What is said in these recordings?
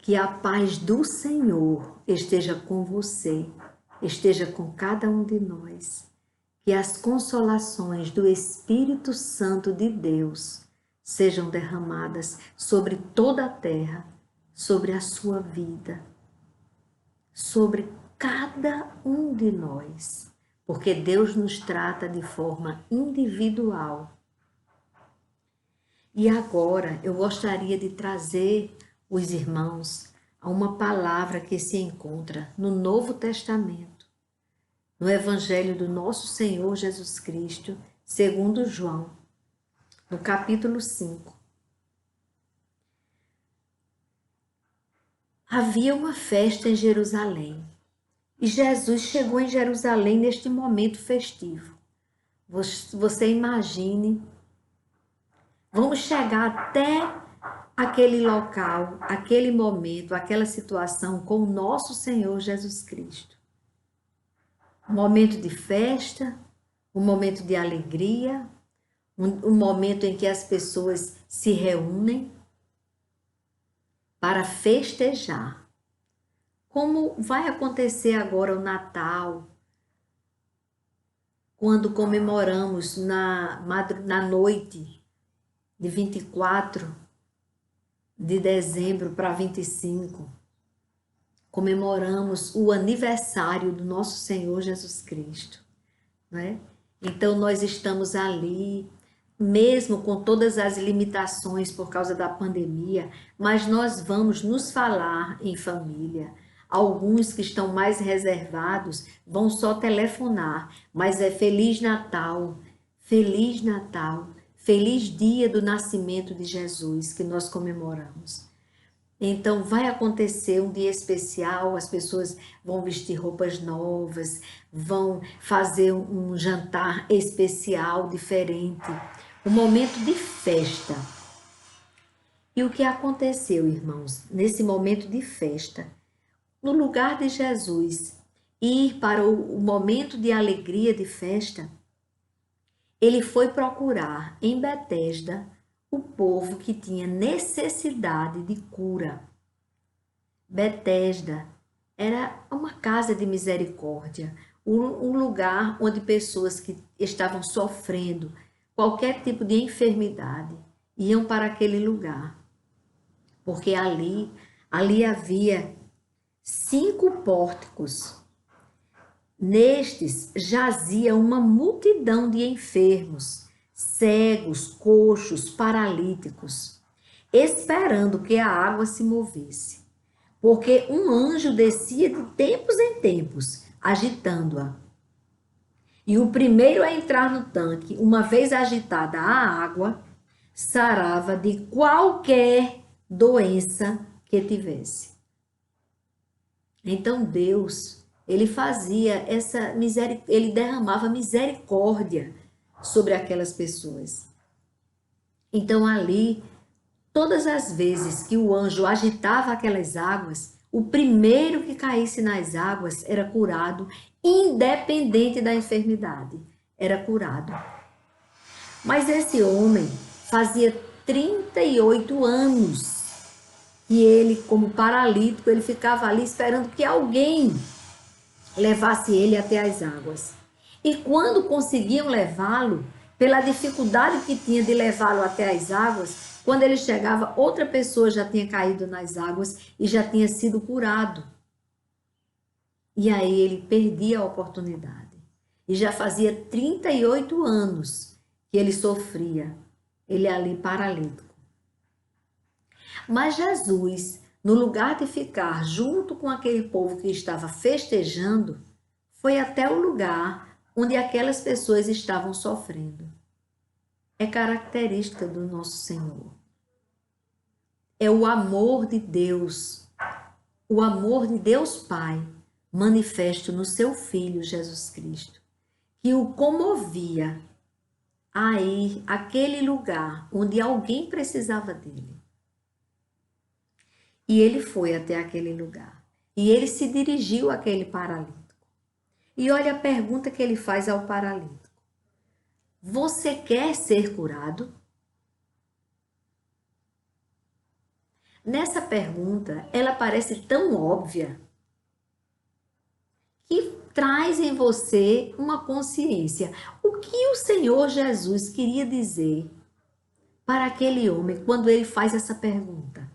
Que a paz do Senhor esteja com você, esteja com cada um de nós. Que as consolações do Espírito Santo de Deus sejam derramadas sobre toda a terra, sobre a sua vida, sobre cada um de nós, porque Deus nos trata de forma individual. E agora eu gostaria de trazer os irmãos a uma palavra que se encontra no Novo Testamento, no Evangelho do nosso Senhor Jesus Cristo, segundo João, no capítulo 5. Havia uma festa em Jerusalém e Jesus chegou em Jerusalém neste momento festivo. Você imagine, vamos chegar até aquele local, aquele momento, aquela situação com o nosso Senhor Jesus Cristo. Um momento de festa, um momento de alegria, um momento em que as pessoas se reúnem para festejar. Como vai acontecer agora o Natal, quando comemoramos na noite de 24 de dezembro para 25, comemoramos o aniversário do nosso Senhor Jesus Cristo, né? Então nós estamos ali, mesmo com todas as limitações por causa da pandemia, mas nós vamos nos falar em família. Alguns que estão mais reservados vão só telefonar, mas é Feliz Natal, Feliz Natal, Feliz Dia do Nascimento de Jesus que nós comemoramos. Então vai acontecer um dia especial, as pessoas vão vestir roupas novas, vão fazer um jantar especial, diferente, um momento de festa. E o que aconteceu, irmãos, nesse momento de festa? No lugar de Jesus ir para o momento de alegria, de festa, ele foi procurar em Betesda o povo que tinha necessidade de cura. Betesda era uma casa de misericórdia, um lugar onde pessoas que estavam sofrendo qualquer tipo de enfermidade iam para aquele lugar, porque ali havia 5 pórticos. Nestes jazia uma multidão de enfermos, cegos, coxos, paralíticos, esperando que a água se movesse, porque um anjo descia de tempos em tempos, agitando-a. E o primeiro a entrar no tanque, uma vez agitada a água, sarava de qualquer doença que tivesse. Então Deus, ele fazia essa misericórdia, ele derramava misericórdia sobre aquelas pessoas. Então ali, todas as vezes que o anjo agitava aquelas águas, o primeiro que caísse nas águas era curado, independente da enfermidade, era curado. Mas esse homem fazia 38 anos e ele, como paralítico, ele ficava ali esperando que alguém levasse ele até as águas. E quando conseguiam levá-lo, pela dificuldade que tinha de levá-lo até as águas, quando ele chegava, outra pessoa já tinha caído nas águas e já tinha sido curado. E aí ele perdia a oportunidade. E já fazia 38 anos que ele sofria, ele ali paralítico. Mas Jesus, no lugar de ficar junto com aquele povo que estava festejando, foi até o lugar onde aquelas pessoas estavam sofrendo. É característica do nosso Senhor. É o amor de Deus, o amor de Deus Pai, manifesto no seu Filho Jesus Cristo, que o comovia a ir àquele lugar onde alguém precisava dele. E ele foi até aquele lugar. E ele se dirigiu àquele paralítico. E olha a pergunta que ele faz ao paralítico. Você quer ser curado? Nessa pergunta, ela parece tão óbvia que traz em você uma consciência. O que o Senhor Jesus queria dizer para aquele homem quando ele faz essa pergunta?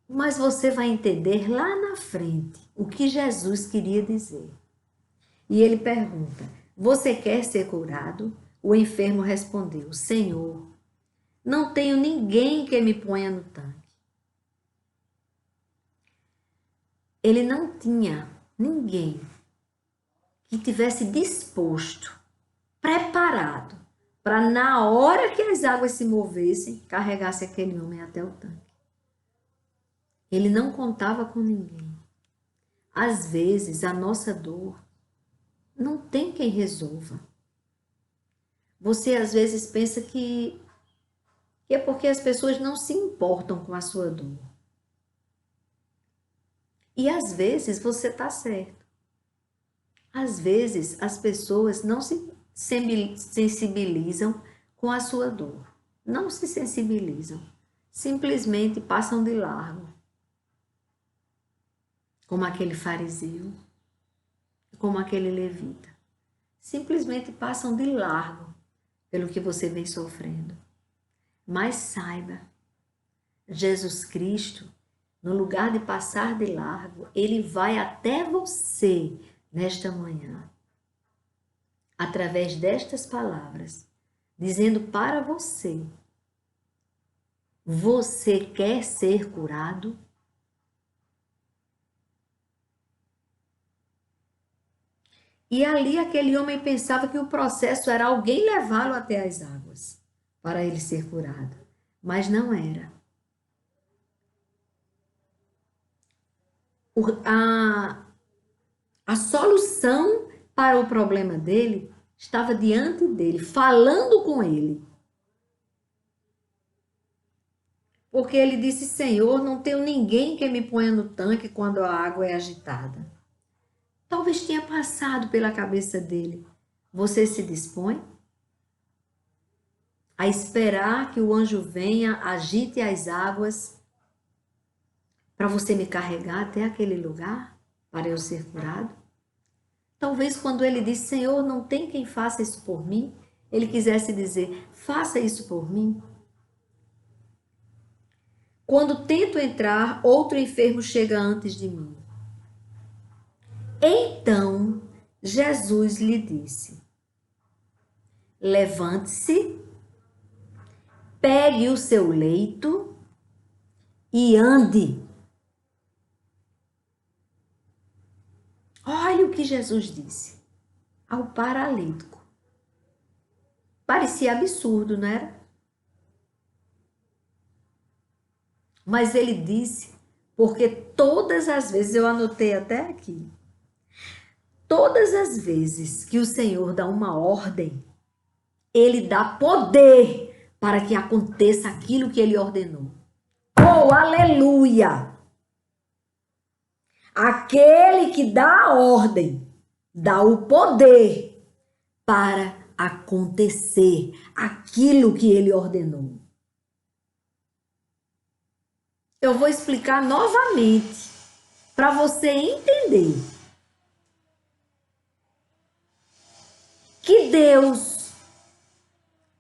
Mas você vai entender lá na frente o que Jesus queria dizer. E ele pergunta: você quer ser curado? O enfermo respondeu: Senhor, não tenho ninguém que me ponha no tanque. Ele não tinha ninguém que tivesse disposto, preparado, para na hora que as águas se movessem, carregasse aquele homem até o tanque. Ele não contava com ninguém. Às vezes, a nossa dor não tem quem resolva. Você, às vezes, pensa que é porque as pessoas não se importam com a sua dor. E, às vezes, você está certo. Às vezes, as pessoas não se sensibilizam com a sua dor. Não se sensibilizam. Simplesmente passam de largo. Como aquele fariseu, como aquele levita. Simplesmente passam de largo pelo que você vem sofrendo. Mas saiba, Jesus Cristo, no lugar de passar de largo, Ele vai até você nesta manhã, através destas palavras, dizendo para você: você quer ser curado? E ali aquele homem pensava que o processo era alguém levá-lo até as águas para ele ser curado. Mas não era. A solução para o problema dele estava diante dele, falando com ele. Porque ele disse: Senhor, não tenho ninguém que me ponha no tanque quando a água é agitada. Talvez tenha passado pela cabeça dele: você se dispõe a esperar que o anjo venha, agite as águas para você me carregar até aquele lugar para eu ser curado? Talvez quando ele disse: Senhor, não tem quem faça isso por mim, ele quisesse dizer: faça isso por mim. Quando tento entrar, outro enfermo chega antes de mim. Então Jesus lhe disse: levante-se, pegue o seu leito e ande. Olha o que Jesus disse ao paralítico. Parecia absurdo, não era? Mas ele disse, porque todas as vezes, eu anotei até aqui, todas as vezes que o Senhor dá uma ordem, Ele dá poder para que aconteça aquilo que Ele ordenou. Oh, aleluia! Aquele que dá a ordem, dá o poder para acontecer aquilo que Ele ordenou. Eu vou explicar novamente para você entender que Deus,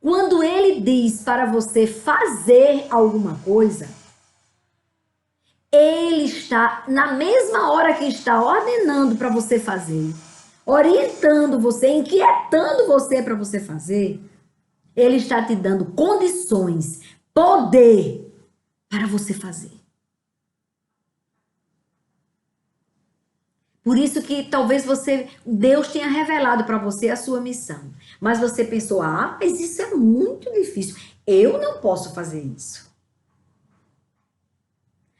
quando Ele diz para você fazer alguma coisa, Ele está, na mesma hora que está ordenando para você fazer, orientando você, inquietando você para você fazer, Ele está te dando condições, poder para você fazer. Por isso que talvez Deus tenha revelado para você a sua missão. Mas você pensou: ah, mas isso é muito difícil. Eu não posso fazer isso.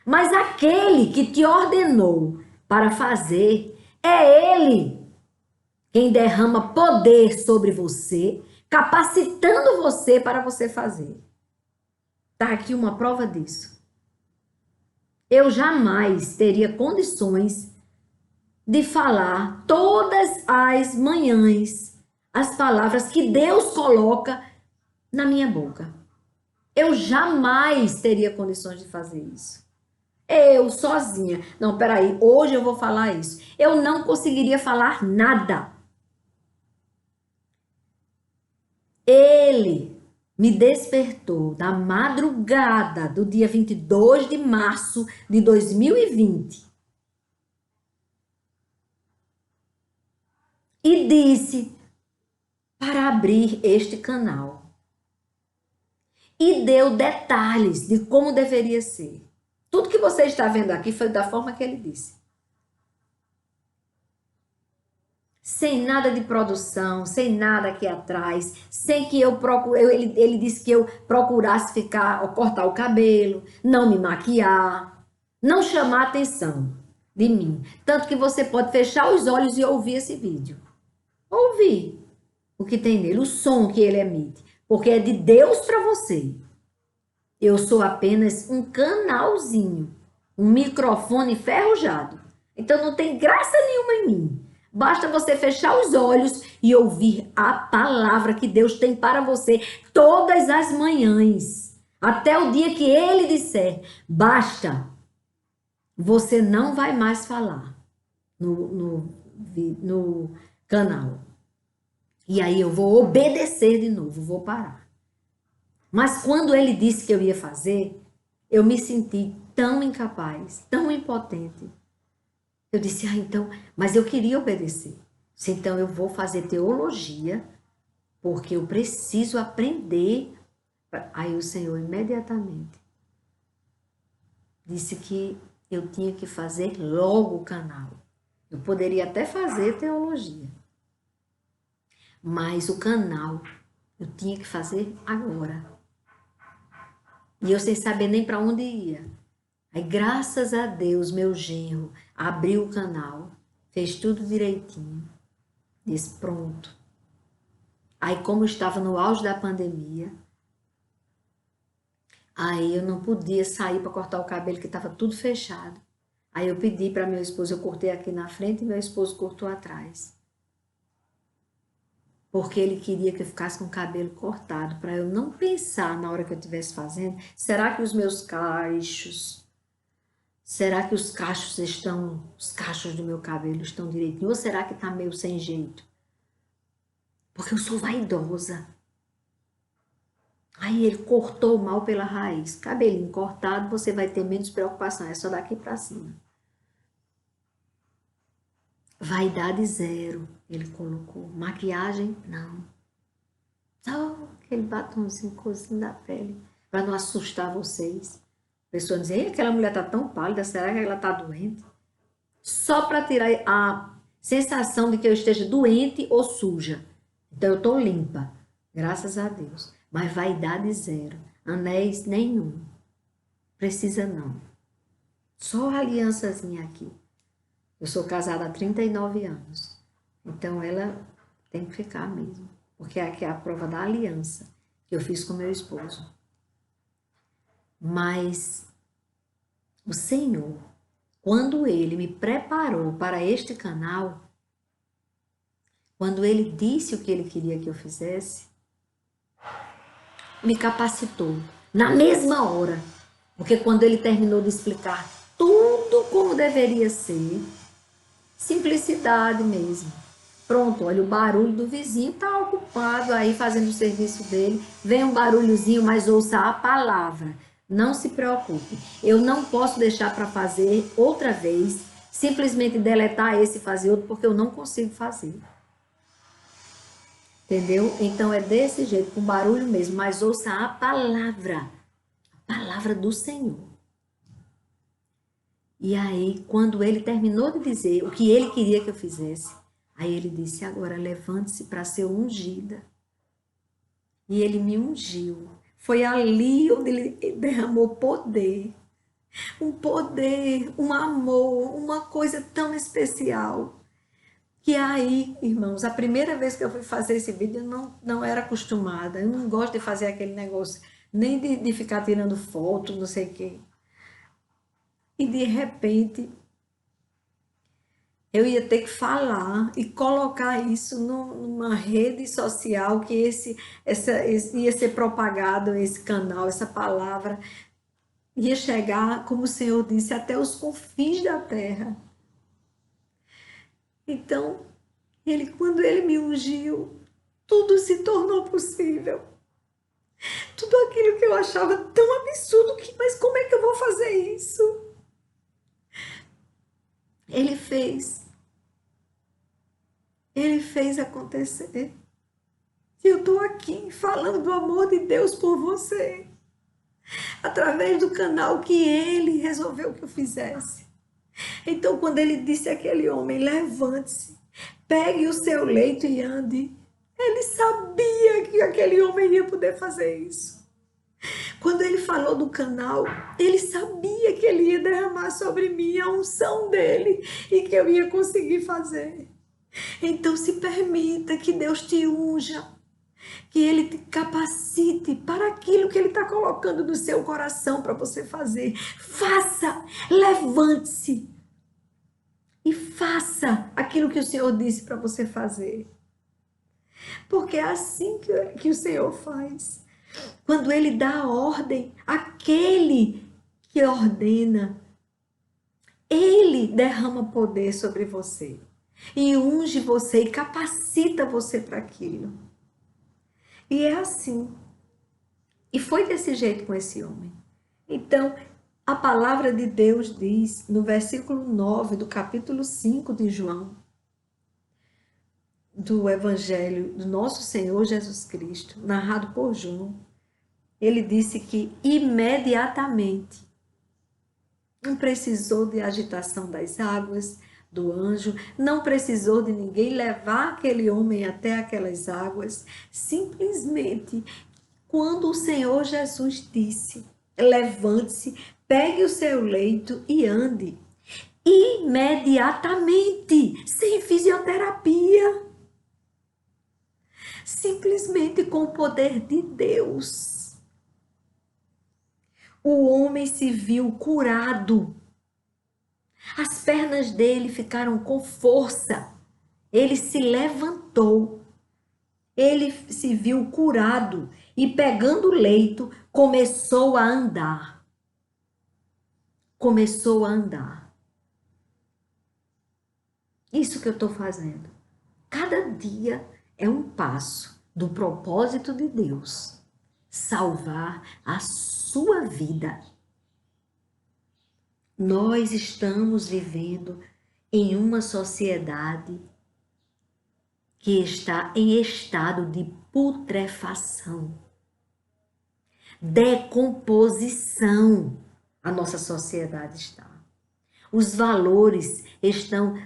Mas aquele que te ordenou para fazer, é Ele quem derrama poder sobre você, capacitando você para você fazer. Está aqui uma prova disso. Eu jamais teria condições de falar todas as manhãs as palavras que Deus coloca na minha boca. Eu jamais teria condições de fazer isso. Eu sozinha. Não, peraí, hoje eu vou falar isso. Eu não conseguiria falar nada. Ele me despertou na madrugada do dia 22 de março de 2020 e disse para abrir este canal. E deu detalhes de como deveria ser. Tudo que você está vendo aqui foi da forma que ele disse. Sem nada de produção, sem nada aqui atrás, sem que eu procure. Ele disse que eu procurasse ficar, ou cortar o cabelo, não me maquiar, não chamar a atenção de mim. Tanto que você pode fechar os olhos e ouvir esse vídeo. Ouvir o que tem nele, o som que ele emite, porque é de Deus para você. Eu sou apenas um canalzinho, um microfone enferrujado. Então não tem graça nenhuma em mim. Basta você fechar os olhos e ouvir a palavra que Deus tem para você todas as manhãs, até o dia que Ele disser, basta. Você não vai mais falar no canal. E aí eu vou obedecer de novo, vou parar. Mas quando ele disse que eu ia fazer, eu me senti tão incapaz, tão impotente. Eu disse, então, mas eu queria obedecer. Então eu vou fazer teologia, porque eu preciso aprender. Aí o Senhor imediatamente disse que eu tinha que fazer logo o canal. Eu poderia até fazer teologia, mas o canal eu tinha que fazer agora. E eu sem saber nem para onde ia. Aí, graças a Deus, meu genro abriu o canal, fez tudo direitinho, disse pronto. Aí, como estava no auge da pandemia, aí eu não podia sair para cortar o cabelo, que estava tudo fechado. Aí eu pedi para meu esposo, eu cortei aqui na frente e meu esposo cortou atrás. Porque ele queria que eu ficasse com o cabelo cortado, para eu não pensar na hora que eu estivesse fazendo, será que os meus cachos, será que os cachos do meu cabelo estão direitinho, ou será que está meio sem jeito? Porque eu sou vaidosa. Aí ele cortou mal pela raiz. Cabelinho cortado, você vai ter menos preocupação, é só daqui para cima. Vaidade zero, ele colocou. Maquiagem, não. Só aquele batomzinho cozinho da pele, para não assustar vocês. A pessoa diz, aquela mulher tá tão pálida, será que ela tá doente? Só para tirar a sensação de que eu esteja doente ou suja. Então eu tô limpa, graças a Deus. Mas vaidade zero, anéis nenhum. Precisa não. Só a aliançazinha aqui. Eu sou casada há 39 anos. Então ela tem que ficar mesmo. Porque aqui é a prova da aliança que eu fiz com meu esposo. Mas o Senhor, quando Ele me preparou para este canal, quando Ele disse o que Ele queria que eu fizesse, me capacitou na mesma hora. Porque quando Ele terminou de explicar tudo como deveria ser, simplicidade mesmo. Pronto, olha, o barulho do vizinho está ocupado aí fazendo o serviço dele. Vem um barulhozinho, mas ouça a palavra. Não se preocupe. Eu não posso deixar para fazer outra vez, simplesmente deletar esse e fazer outro, porque eu não consigo fazer. Entendeu? Então é desse jeito, com barulho mesmo, mas ouça a palavra do Senhor. E aí, quando ele terminou de dizer o que ele queria que eu fizesse, aí ele disse, agora levante-se para ser ungida. E ele me ungiu. Foi ali onde ele derramou poder. Um poder, um amor, uma coisa tão especial. Que aí, irmãos, a primeira vez que eu fui fazer esse vídeo, eu não era acostumada. Eu não gosto de fazer aquele negócio, nem de ficar tirando foto, não sei o quê. E de repente, eu ia ter que falar e colocar isso numa rede social que ia ser propagado, esse canal, essa palavra, ia chegar, como o Senhor disse, até os confins da terra. Então, quando ele me ungiu, tudo se tornou possível. Tudo aquilo que eu achava tão absurdo, mas como é que eu vou fazer isso? Ele fez. Ele fez acontecer. E eu estou aqui falando do amor de Deus por você, através do canal que ele resolveu que eu fizesse. Então, quando ele disse àquele homem, levante-se, pegue o seu leito e ande, ele sabia que aquele homem ia poder fazer isso. Quando ele falou do canal, ele sabia que ele ia derramar sobre mim a unção dele e que eu ia conseguir fazer. Então, se permita que Deus te unja, que ele te capacite para aquilo que ele está colocando no seu coração para você fazer. Faça, levante-se e faça aquilo que o Senhor disse para você fazer. Porque é assim que o Senhor faz. Quando ele dá a ordem, aquele que ordena, ele derrama poder sobre você e unge você e capacita você para aquilo. E é assim. E foi desse jeito com esse homem. Então, a palavra de Deus diz no versículo 9 do capítulo 5 de João, do Evangelho do nosso Senhor Jesus Cristo, narrado por João, ele disse que imediatamente, não precisou de agitação das águas, do anjo, não precisou de ninguém levar aquele homem até aquelas águas, simplesmente quando o Senhor Jesus disse, levante-se, pegue o seu leito e ande, imediatamente, sem fisioterapia, simplesmente com o poder de Deus, o homem se viu curado. As pernas dele ficaram com força. Ele se levantou. Ele se viu curado e, pegando o leito, começou a andar. Começou a andar. Isso que eu estou fazendo. Cada dia é um passo do propósito de Deus. Salvar a sua vida. Nós estamos vivendo em uma sociedade que está em estado de putrefação, decomposição. A nossa sociedade está. Os valores estão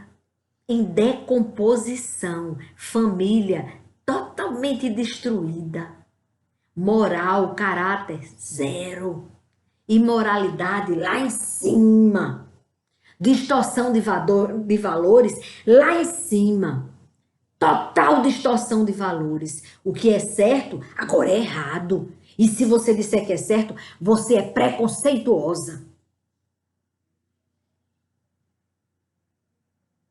em decomposição, família totalmente destruída, moral, caráter zero. Imoralidade lá em cima, distorção de valores lá em cima, total distorção de valores. O que é certo, agora é errado. E se você disser que é certo, você é preconceituosa.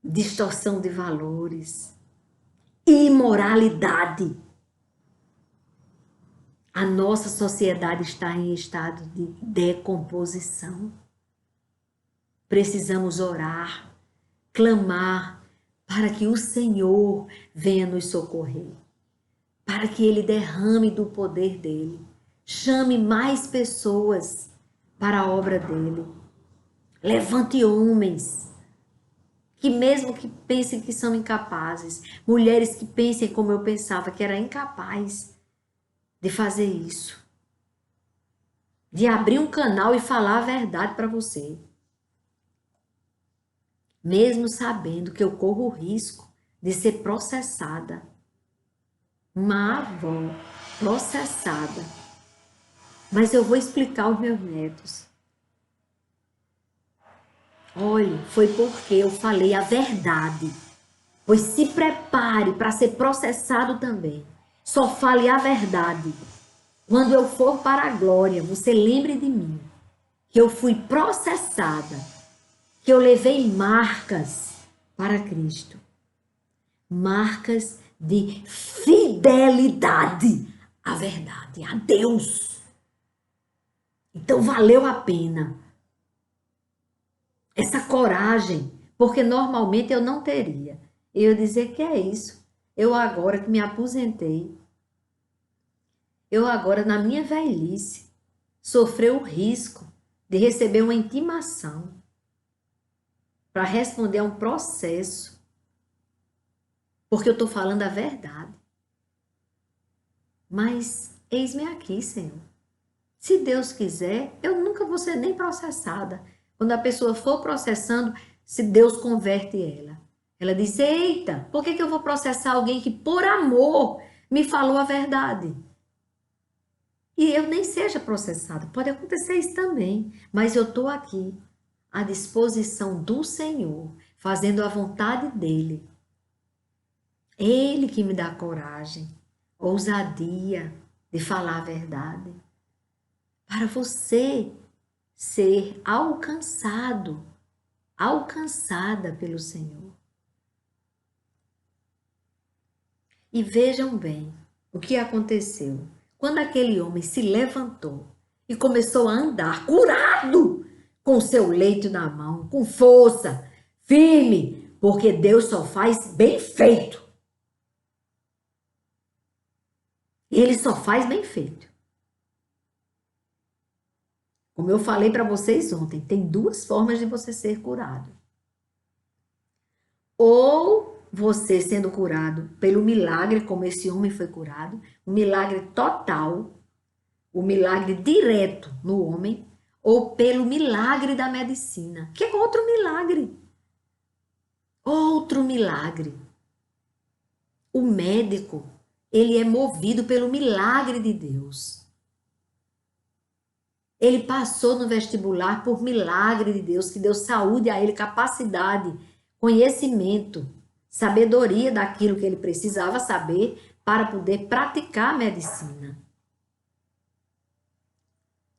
Distorção de valores, imoralidade. A nossa sociedade está em estado de decomposição. Precisamos orar, clamar para que o Senhor venha nos socorrer, para que Ele derrame do poder dEle, chame mais pessoas para a obra dEle. Levante homens que mesmo que pensem que são incapazes, mulheres que pensem como eu pensava, que era incapaz de fazer isso, de abrir um canal e falar a verdade para você, mesmo sabendo que eu corro o risco de ser processada, uma avó processada, mas eu vou explicar aos meus netos. Olha, foi porque eu falei a verdade, pois se prepare para ser processado também. Só fale a verdade. Quando eu for para a glória, você lembre de mim, que eu fui processada, que eu levei marcas para Cristo. Marcas de fidelidade à verdade, a Deus. Então valeu a pena essa coragem, porque normalmente eu não teria. Eu dizer que é isso. Eu agora que me aposentei, eu agora na minha velhice, sofri o risco de receber uma intimação para responder a um processo, porque eu estou falando a verdade. Mas eis-me aqui, Senhor. Se Deus quiser, eu nunca vou ser nem processada. Quando a pessoa for processando, se Deus converte ela. Ela diz, eita, por que eu vou processar alguém que por amor me falou a verdade? E eu nem seja processada. Pode acontecer isso também. Mas eu estou aqui, à disposição do Senhor, fazendo a vontade dEle. Ele que me dá coragem, ousadia de falar a verdade. Para você ser alcançado, alcançada pelo Senhor. E vejam bem o que aconteceu. Quando aquele homem se levantou e começou a andar curado, com seu leito na mão, com força, firme, porque Deus só faz bem feito. Ele só faz bem feito. Como eu falei para vocês ontem, tem duas formas de você ser curado. Ou você sendo curado pelo milagre, como esse homem foi curado, um milagre total, o milagre direto no homem, ou pelo milagre da medicina, que é outro milagre. Outro milagre. O médico, ele é movido pelo milagre de Deus. Ele passou no vestibular por milagre de Deus, que deu saúde a ele, capacidade, conhecimento, sabedoria daquilo que ele precisava saber para poder praticar a medicina.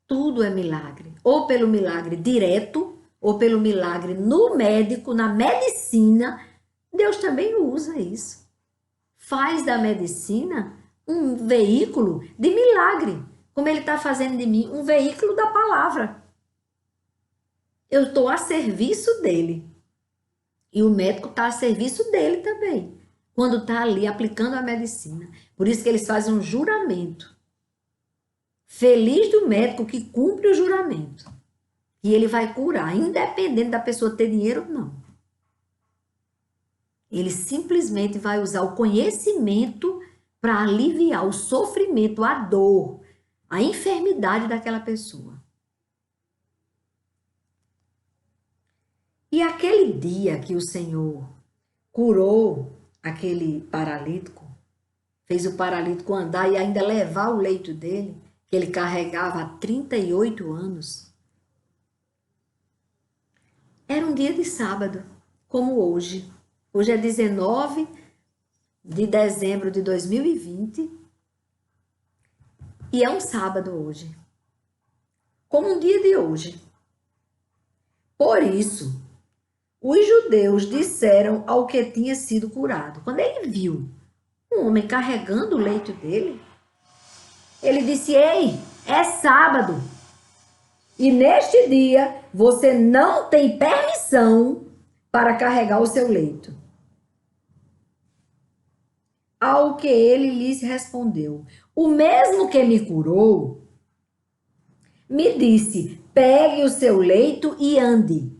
Tudo é milagre. Ou pelo milagre direto, ou pelo milagre no médico, na medicina. Deus também usa isso. Faz da medicina um veículo de milagre. Como ele está fazendo de mim um veículo da palavra. Eu estou a serviço dele. E o médico está a serviço dele também. Quando está ali aplicando a medicina. Por isso que eles fazem um juramento. Feliz do médico que cumpre o juramento. E ele vai curar, independente da pessoa ter dinheiro ou não. Ele simplesmente vai usar o conhecimento para aliviar o sofrimento, a dor, a enfermidade daquela pessoa. E aquele dia que o Senhor curou aquele paralítico, fez o paralítico andar e ainda levar o leito dele, que ele carregava há 38 anos, era um dia de sábado, como hoje. Hoje é 19 de dezembro de 2020 e é um sábado hoje, como um dia de hoje. Por isso, os judeus disseram ao que tinha sido curado. Quando ele viu um homem carregando o leito dele, ele disse, ei, é sábado. E neste dia, você não tem permissão para carregar o seu leito. Ao que ele lhes respondeu, o mesmo que me curou, me disse, pegue o seu leito e ande.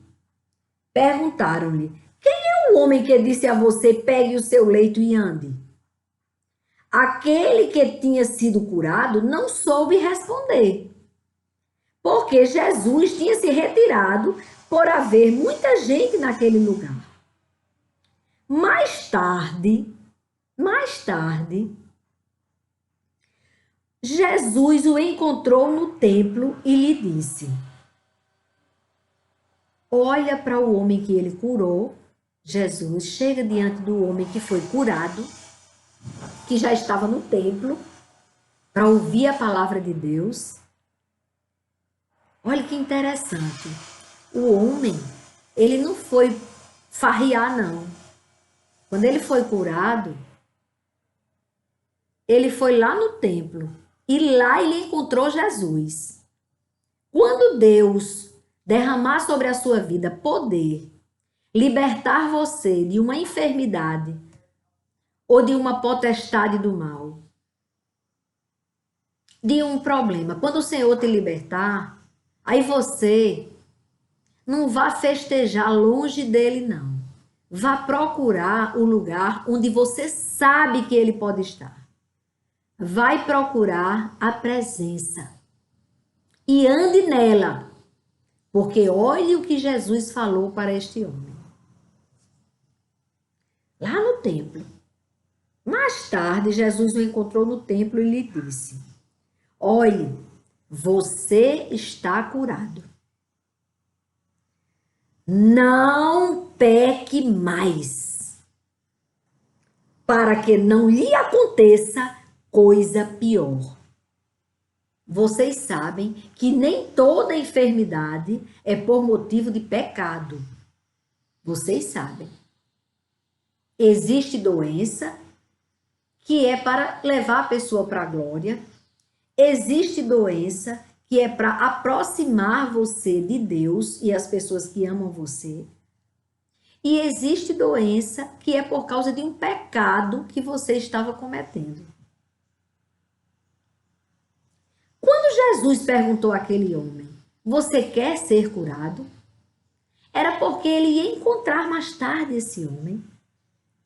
Perguntaram-lhe, quem é o homem que disse a você, pegue o seu leito e ande? Aquele que tinha sido curado não soube responder, porque Jesus tinha se retirado por haver muita gente naquele lugar. Mais tarde, Jesus o encontrou no templo e lhe disse, olha para o homem que ele curou. Jesus chega diante do homem que foi curado, que já estava no templo, para ouvir a palavra de Deus. Olha que interessante. O homem, ele não foi farriar, não. Quando ele foi curado, ele foi lá no templo e lá ele encontrou Jesus. Quando Deus derramar sobre a sua vida poder, libertar você de uma enfermidade ou de uma potestade do mal, de um problema, quando o Senhor te libertar, aí você não vá festejar longe dele, não. Vá procurar o lugar onde você sabe que ele pode estar. Vai procurar a presença e ande nela, porque olhe o que Jesus falou para este homem. Lá no templo. Mais tarde, Jesus o encontrou no templo e lhe disse: olhe, você está curado. Não peque mais, para que não lhe aconteça coisa pior. Vocês sabem que nem toda enfermidade é por motivo de pecado. Vocês sabem. Existe doença que é para levar a pessoa para a glória. Existe doença que é para aproximar você de Deus e as pessoas que amam você. E existe doença que é por causa de um pecado que você estava cometendo. Quando Jesus perguntou àquele homem: você quer ser curado? Era porque ele ia encontrar mais tarde esse homem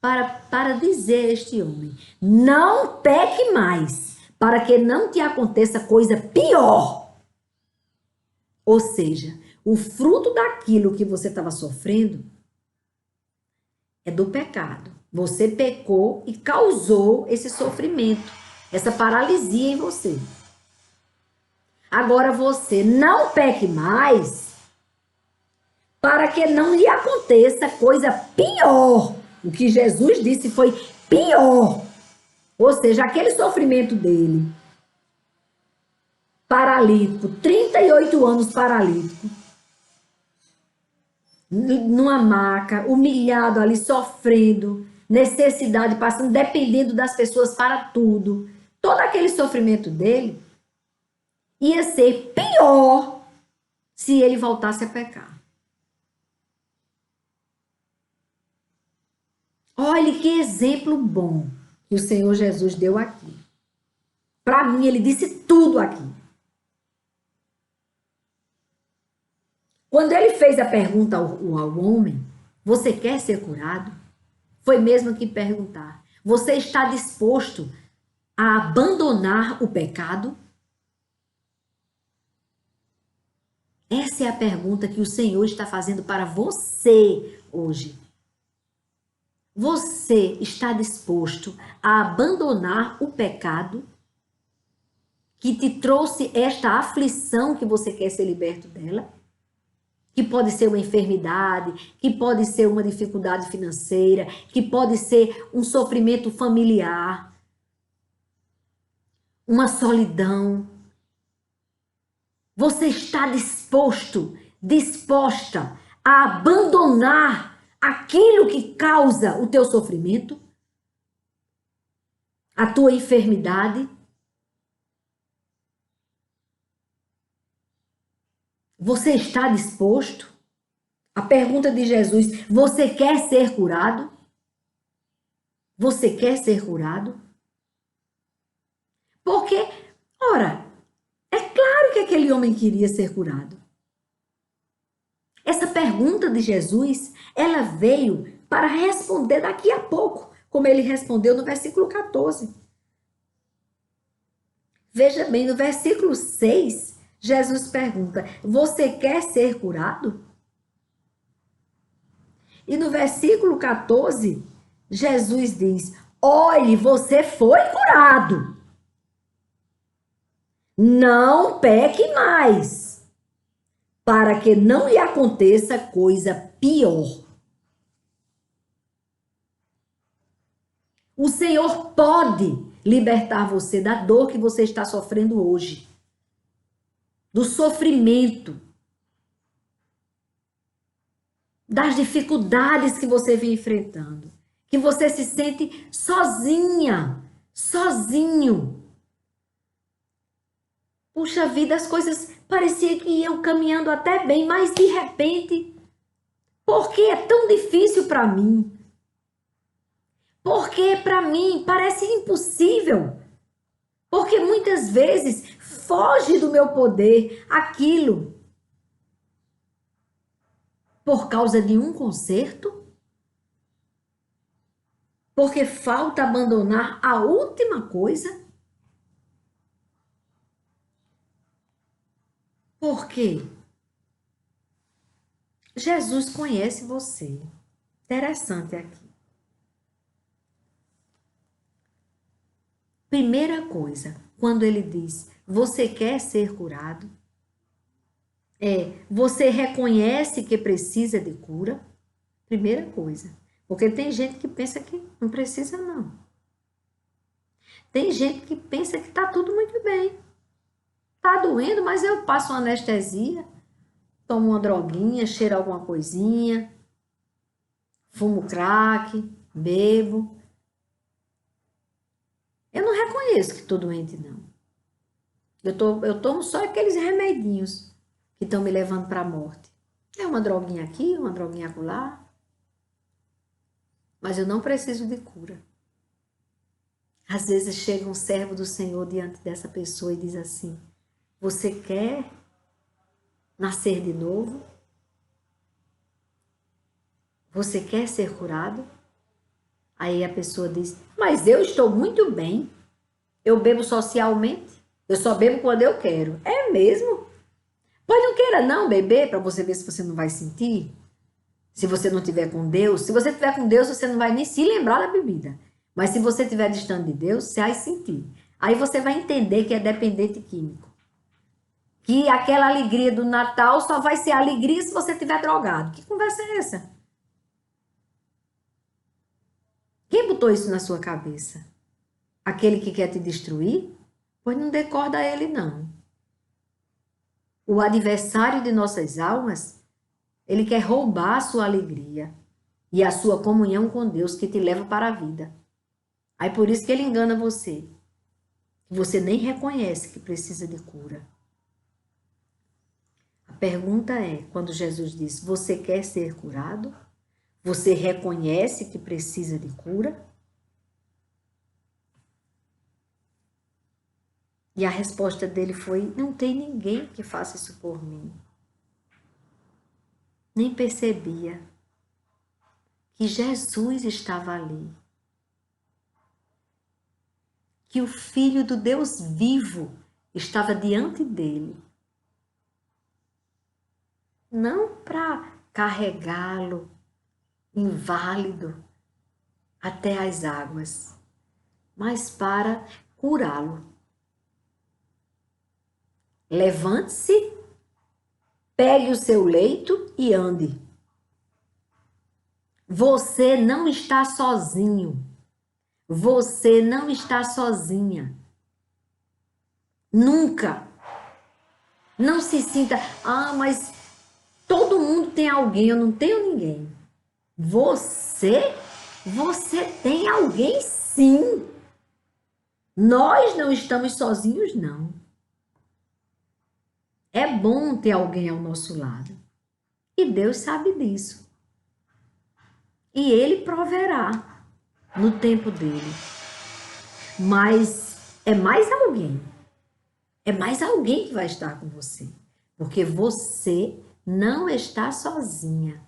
para dizer a este homem: não peque mais, para que não te aconteça coisa pior. Ou seja, o fruto daquilo que você estava sofrendo é do pecado. Você pecou e causou esse sofrimento, essa paralisia em você. Agora você não peque mais, para que não lhe aconteça coisa pior. O que Jesus disse foi pior. Ou seja, aquele sofrimento dele, paralítico, 38 anos paralítico, numa maca, humilhado ali, sofrendo, necessidade, passando, dependendo das pessoas para tudo. Todo aquele sofrimento dele ia ser pior se ele voltasse a pecar. Olhe que exemplo bom que o Senhor Jesus deu aqui. Para mim, ele disse tudo aqui. Quando ele fez a pergunta ao homem: você quer ser curado? Foi mesmo que perguntar: você está disposto a abandonar o pecado? Essa é a pergunta que o Senhor está fazendo para você hoje. Você está disposto a abandonar o pecado que te trouxe esta aflição que você quer ser liberto dela? Que pode ser uma enfermidade, que pode ser uma dificuldade financeira, que pode ser um sofrimento familiar, uma solidão. Você está disposta a abandonar aquilo que causa o teu sofrimento? A tua enfermidade? Você está disposto? A pergunta de Jesus: você quer ser curado? Você quer ser curado? Porque, ora, é claro que aquele homem queria ser curado. Essa pergunta de Jesus, ela veio para responder daqui a pouco, como ele respondeu no versículo 14. Veja bem, no versículo 6, Jesus pergunta: você quer ser curado? E no versículo 14, Jesus diz: olhe, você foi curado. Não peque mais, para que não lhe aconteça coisa pior. O Senhor pode libertar você da dor que você está sofrendo hoje, do sofrimento, das dificuldades que você vem enfrentando. que você se sente sozinha, sozinho. Puxa vida, as coisas parecia que iam caminhando até bem, mas de repente, por que é tão difícil para mim? Porque para mim parece impossível. Porque muitas vezes foge do meu poder aquilo. Por causa de um conserto? Porque falta abandonar a última coisa? Por quê? Jesus conhece você. Interessante aqui. Primeira coisa, quando ele diz, você quer ser curado? Você reconhece que precisa de cura? Primeira coisa. Porque tem gente que pensa que não precisa, não. Tem gente que pensa que tá tudo muito bem. Tá doendo, mas eu passo uma anestesia, tomo uma droguinha, cheiro alguma coisinha, fumo crack, bebo. Eu não reconheço que tô doente, não. Eu tomo só aqueles remedinhos que estão me levando para a morte. É uma droguinha aqui, uma droguinha acolá. Mas eu não preciso de cura. Às vezes chega um servo do Senhor diante dessa pessoa e diz assim, você quer nascer de novo? Você quer ser curado? Aí a pessoa diz, mas eu estou muito bem. Eu bebo socialmente. Eu só bebo quando eu quero. É mesmo? Pois não queira não beber para você ver se você não vai sentir. Se você não tiver com Deus. Se você tiver com Deus, você não vai nem se lembrar da bebida. Mas se você estiver distante de Deus, você vai sentir. Aí você vai entender que é dependente químico. Que aquela alegria do Natal só vai ser alegria se você estiver drogado. Que conversa é essa? Quem botou isso na sua cabeça? Aquele que quer te destruir? Pois não decorda ele, não. O adversário de nossas almas, ele quer roubar a sua alegria e a sua comunhão com Deus que te leva para a vida. Aí por isso que ele engana você. Você nem reconhece que precisa de cura. A pergunta é, quando Jesus diz, você quer ser curado? Você reconhece que precisa de cura? E a resposta dele foi, não tem ninguém que faça isso por mim. Nem percebia que Jesus estava ali. Que o Filho do Deus vivo estava diante dele. Não para carregá-lo inválido até as águas, mas para curá-lo. Levante-se, pegue o seu leito e ande. Você não está sozinho. Você não está sozinha. Nunca. Não se sinta, mas todo mundo tem alguém, eu não tenho ninguém. Você tem alguém sim. Nós não estamos sozinhos, não. É bom ter alguém ao nosso lado. E Deus sabe disso. E Ele proverá no tempo dele. Mas é mais alguém. É mais alguém que vai estar com você. Porque você não está sozinha.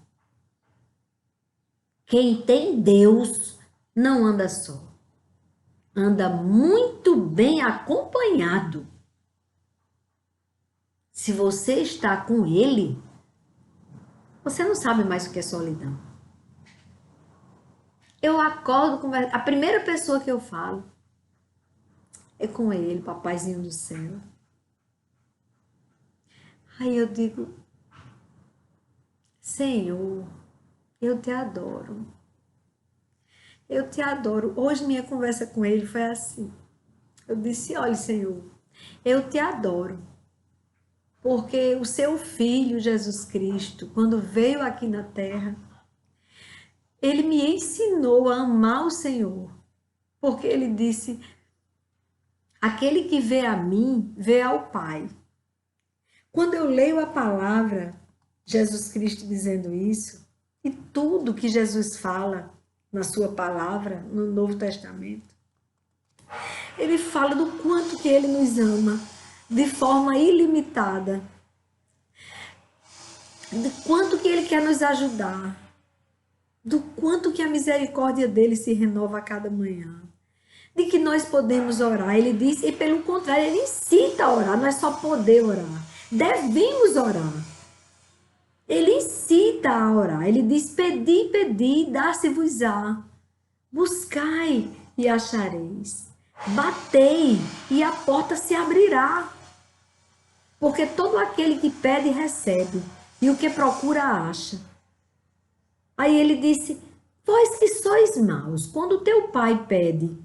Quem tem Deus não anda só. Anda muito bem acompanhado. Se você está com Ele, você não sabe mais o que é solidão. Eu acordo com a primeira pessoa que eu falo é com Ele, Papaizinho do céu. Aí eu digo, Senhor, eu te adoro. Eu te adoro. Hoje minha conversa com Ele foi assim. Eu disse, olha, Senhor, eu te adoro. Porque o seu Filho, Jesus Cristo, quando veio aqui na terra, ele me ensinou a amar o Senhor, porque ele disse: aquele que vê a mim, vê ao Pai. Quando eu leio a palavra, Jesus Cristo dizendo isso, e tudo que Jesus fala na sua palavra, no Novo Testamento, ele fala do quanto que ele nos ama, de forma ilimitada, de quanto que ele quer nos ajudar, do quanto que a misericórdia dele se renova a cada manhã, de que nós podemos orar. Ele diz, e pelo contrário, ele incita a orar, não é só poder orar, devemos orar. Ele incita a orar, ele diz, pedi, pedi, dá-se-vos-á, buscai e achareis, batei e a porta se abrirá, porque todo aquele que pede recebe, e o que procura acha. Aí ele disse, vós que sois maus, quando teu pai pede,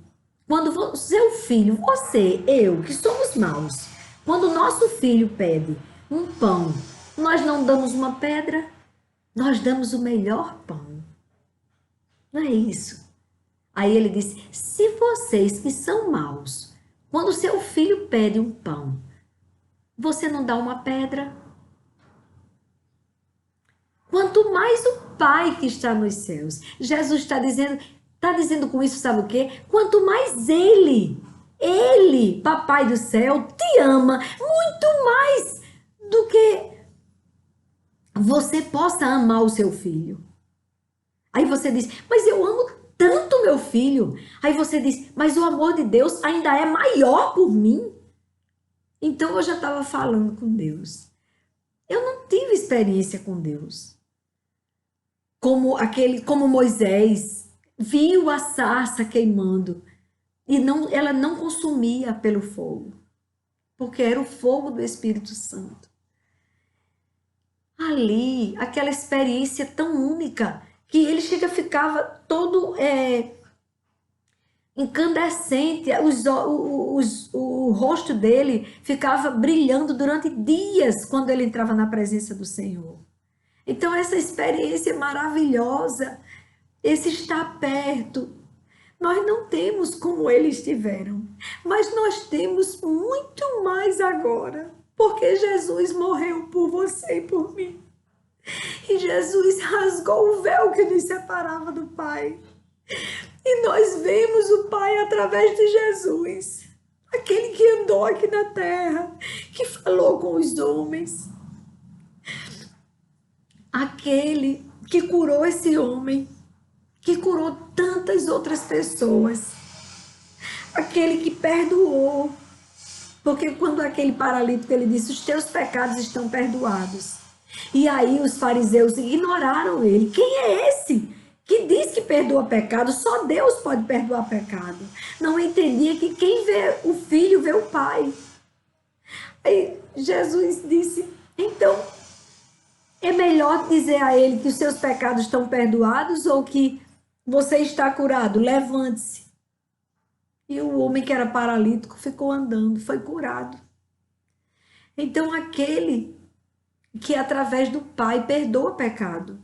quando o seu filho, você, eu, que somos maus, quando o nosso filho pede um pão, nós não damos uma pedra, nós damos o melhor pão. Não é isso? Aí ele disse, se vocês que são maus, quando o seu filho pede um pão, você não dá uma pedra? Quanto mais o Pai que está nos céus. Jesus está dizendo com isso, sabe o quê? Quanto mais Ele, Papai do céu, te ama muito mais do que você possa amar o seu filho. Aí você diz, mas eu amo tanto meu filho. Aí você diz, mas o amor de Deus ainda é maior por mim. Então eu já estava falando com Deus. Eu não tive experiência com Deus. Como Moisés viu a sarça queimando e ela não consumia pelo fogo, porque era o fogo do Espírito Santo. Ali, aquela experiência tão única que ele ficava todo incandescente, o rosto dele ficava brilhando durante dias quando ele entrava na presença do Senhor. Então, essa experiência maravilhosa, esse estar perto, nós não temos como eles tiveram, mas nós temos muito mais agora, porque Jesus morreu por você e por mim. E Jesus rasgou o véu que nos separava do Pai. E nós vemos o Pai através de Jesus, aquele que andou aqui na terra, que falou com os homens, aquele que curou esse homem, que curou tantas outras pessoas, aquele que perdoou, porque quando aquele paralítico ele disse, os teus pecados estão perdoados, e aí os fariseus ignoraram ele. Quem é esse que diz que perdoa pecado? Só Deus pode perdoar pecado. Não entendia que quem vê o filho vê o pai. Aí Jesus disse, então é melhor dizer a ele que os seus pecados estão perdoados ou que você está curado? Levante-se. E o homem que era paralítico ficou andando, foi curado. Então aquele que através do Pai perdoa pecado.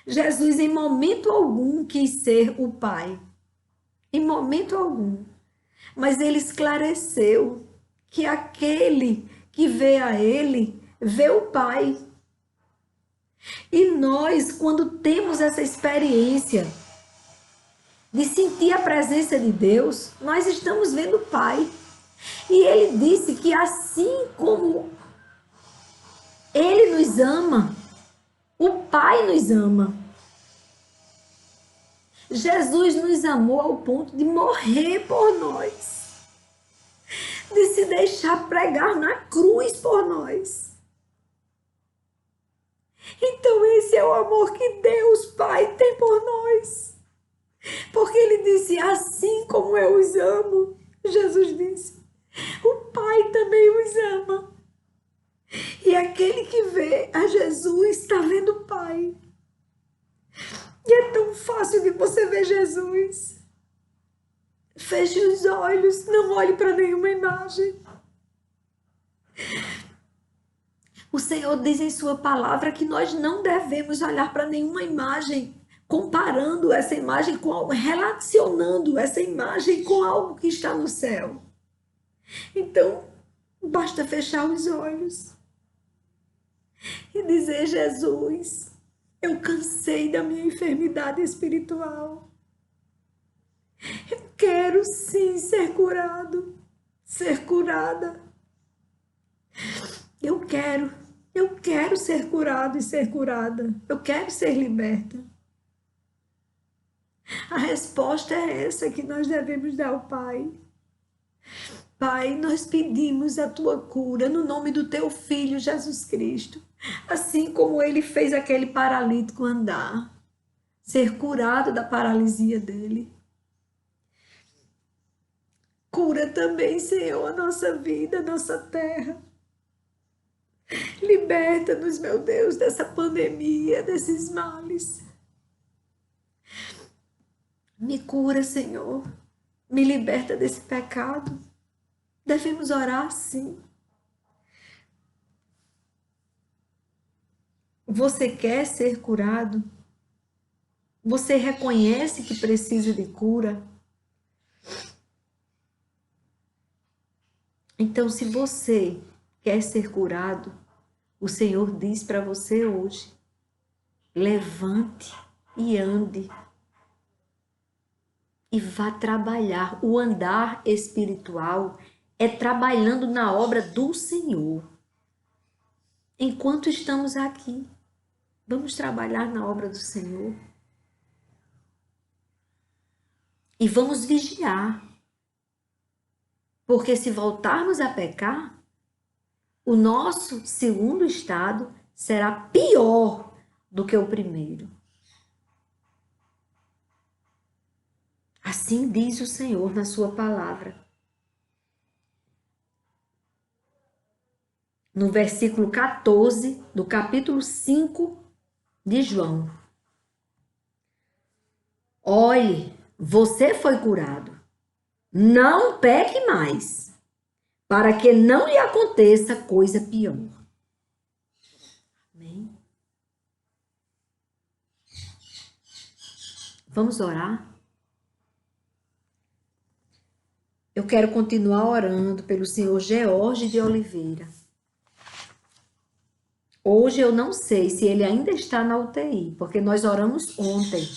Jesus em momento algum quis ser o Pai. Em momento algum. Mas ele esclareceu que aquele que vê a ele, vê o Pai. E nós, quando temos essa experiência de sentir a presença de Deus, nós estamos vendo o Pai. E ele disse que assim como ele nos ama, o Pai nos ama. Jesus nos amou ao ponto de morrer por nós, de se deixar pregar na cruz por nós. Então esse é o amor que Deus Pai tem por nós. Porque ele disse, assim como eu os amo, Jesus disse, o Pai também os ama. E aquele que vê a Jesus está vendo o Pai. E é tão fácil de você ver Jesus. Feche os olhos, não olhe para nenhuma imagem. O Senhor diz em sua palavra que nós não devemos olhar para nenhuma imagem, comparando essa imagem com algo, relacionando essa imagem com algo que está no céu. Então, basta fechar os olhos e dizer: Jesus, eu cansei da minha enfermidade espiritual. Eu quero sim ser curado, ser curada. Eu quero ser curado e ser curada. Eu quero ser liberta. A resposta é essa que nós devemos dar ao Pai. Pai, nós pedimos a tua cura no nome do teu Filho Jesus Cristo. Assim como ele fez aquele paralítico andar, ser curado da paralisia dele. Cura também, Senhor, a nossa vida, a nossa terra. Liberta-nos, meu Deus, dessa pandemia, desses males. Me cura, Senhor. Me liberta desse pecado. Devemos orar, sim. Você quer ser curado? Você reconhece que precisa de cura? Então, se você quer ser curado, o Senhor diz para você hoje: levante e ande. E vá trabalhar. O andar espiritual é trabalhando na obra do Senhor. Enquanto estamos aqui, vamos trabalhar na obra do Senhor. E vamos vigiar. Porque se voltarmos a pecar, o nosso segundo estado será pior do que o primeiro. Assim diz o Senhor na sua palavra. No versículo 14 do capítulo 5 de João. Olhe, você foi curado. Não peque mais, para que não lhe aconteça coisa pior. Amém? Vamos orar? Eu quero continuar orando pelo senhor George de Oliveira. Hoje eu não sei se ele ainda está na UTI, porque nós oramos ontem.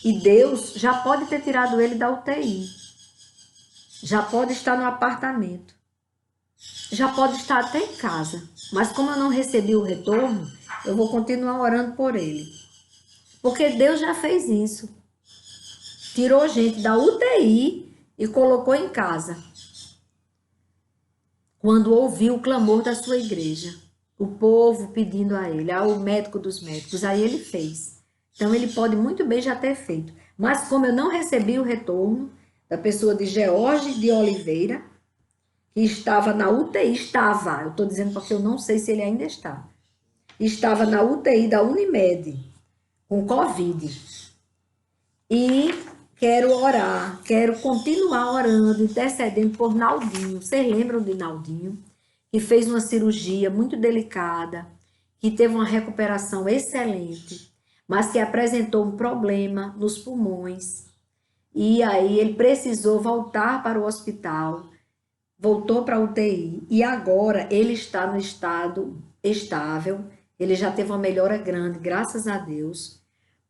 E Deus já pode ter tirado ele da UTI. Já pode estar no apartamento. Já pode estar até em casa. Mas como eu não recebi o retorno, eu vou continuar orando por ele. Porque Deus já fez isso. Tirou gente da UTI e colocou em casa. Quando ouviu o clamor da sua igreja. O povo pedindo a ele, ao médico dos médicos. Aí ele fez. Então ele pode muito bem já ter feito. Mas como eu não recebi o retorno da pessoa de George de Oliveira, que estava na UTI, eu estou dizendo porque eu não sei se ele ainda está. Estava na UTI da Unimed, com Covid. E quero orar, quero continuar orando, intercedendo por Naldinho. Vocês lembram de Naldinho? Que fez uma cirurgia muito delicada, que teve uma recuperação excelente, mas que apresentou um problema nos pulmões. E aí ele precisou voltar para o hospital, voltou para a UTI e agora ele está no estado estável, ele já teve uma melhora grande, graças a Deus,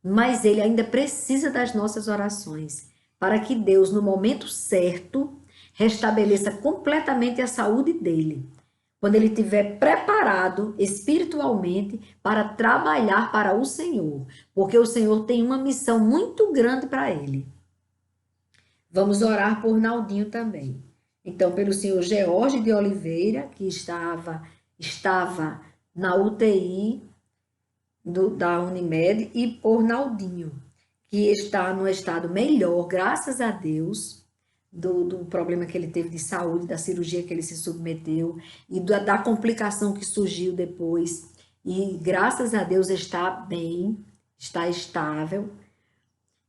mas ele ainda precisa das nossas orações, para que Deus, no momento certo, restabeleça completamente a saúde dele, quando ele estiver preparado espiritualmente para trabalhar para o Senhor, porque o Senhor tem uma missão muito grande para ele. Vamos orar por Naldinho também. Então, pelo senhor George de Oliveira, que estava na UTI da Unimed, e por Naldinho, que está no estado melhor, graças a Deus, do problema que ele teve de saúde, da cirurgia que ele se submeteu e da complicação que surgiu depois. E graças a Deus está bem, está estável,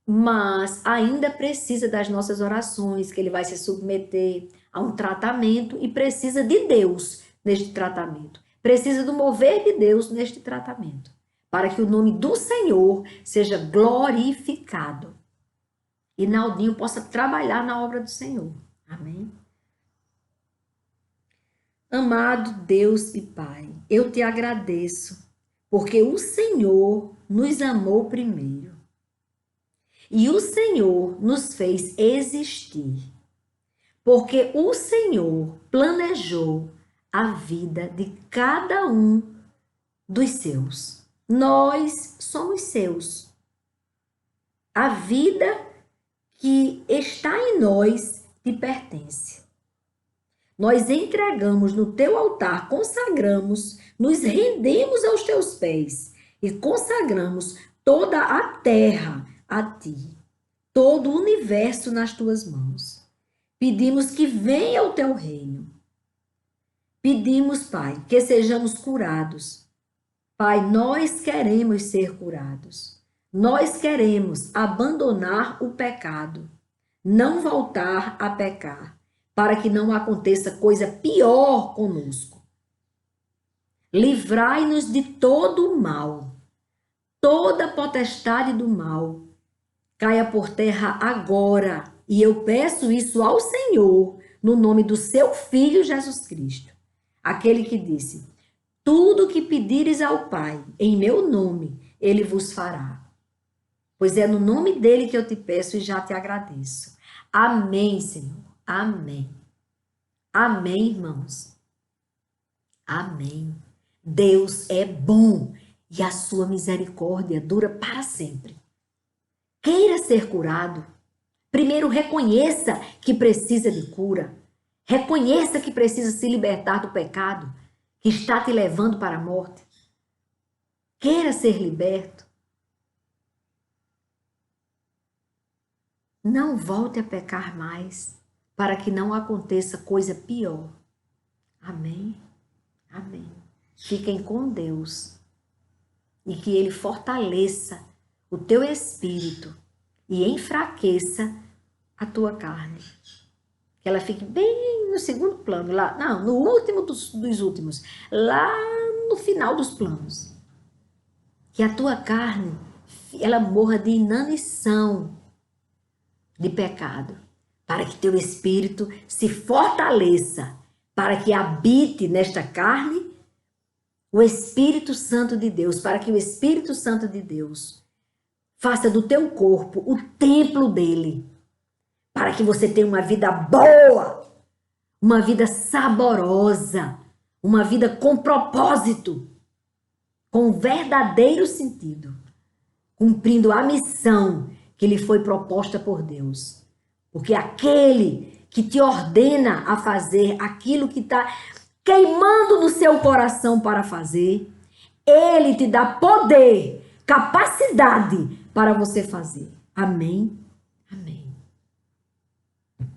mas ainda precisa das nossas orações, que ele vai se submeter a um tratamento e precisa de Deus neste tratamento. Precisa do mover de Deus neste tratamento, para que o nome do Senhor seja glorificado. E Naldinho possa trabalhar na obra do Senhor. Amém? Amado Deus e Pai, eu te agradeço, porque o Senhor nos amou primeiro. E o Senhor nos fez existir, porque o Senhor planejou a vida de cada um dos seus. Nós somos seus. A vida que está em nós te pertence. Nós entregamos no teu altar, consagramos, nos rendemos aos teus pés e consagramos toda a terra a ti, todo o universo nas tuas mãos. Pedimos que venha o teu reino. Pedimos, Pai, que sejamos curados. Pai, nós queremos ser curados. Nós queremos abandonar o pecado, não voltar a pecar, para que não aconteça coisa pior conosco. Livrai-nos de todo o mal, toda potestade do mal. Caia por terra agora, e eu peço isso ao Senhor, no nome do seu Filho Jesus Cristo, aquele que disse: tudo que pedires ao Pai, em meu nome, Ele vos fará. Pois é no nome dele que eu te peço e já te agradeço. Amém, Senhor. Amém. Amém, irmãos. Amém. Deus é bom e a sua misericórdia dura para sempre. Queira ser curado. Primeiro reconheça que precisa de cura. Reconheça que precisa se libertar do pecado que está te levando para a morte. Queira ser liberto. Não volte a pecar mais, para que não aconteça coisa pior. Amém? Amém. Fiquem com Deus e que Ele fortaleça o teu espírito e enfraqueça a tua carne. Que ela fique bem no segundo plano, lá, não, no último dos últimos, lá no final dos planos. Que a tua carne, ela morra de inanição, de pecado, para que teu espírito se fortaleça, para que habite nesta carne o Espírito Santo de Deus, para que o Espírito Santo de Deus faça do teu corpo o templo dele, para que você tenha uma vida boa, uma vida saborosa, uma vida com propósito, com verdadeiro sentido, cumprindo a missão que lhe foi proposta por Deus. Porque aquele que te ordena a fazer aquilo que está queimando no seu coração para fazer, ele te dá poder, capacidade para você fazer. Amém? Amém.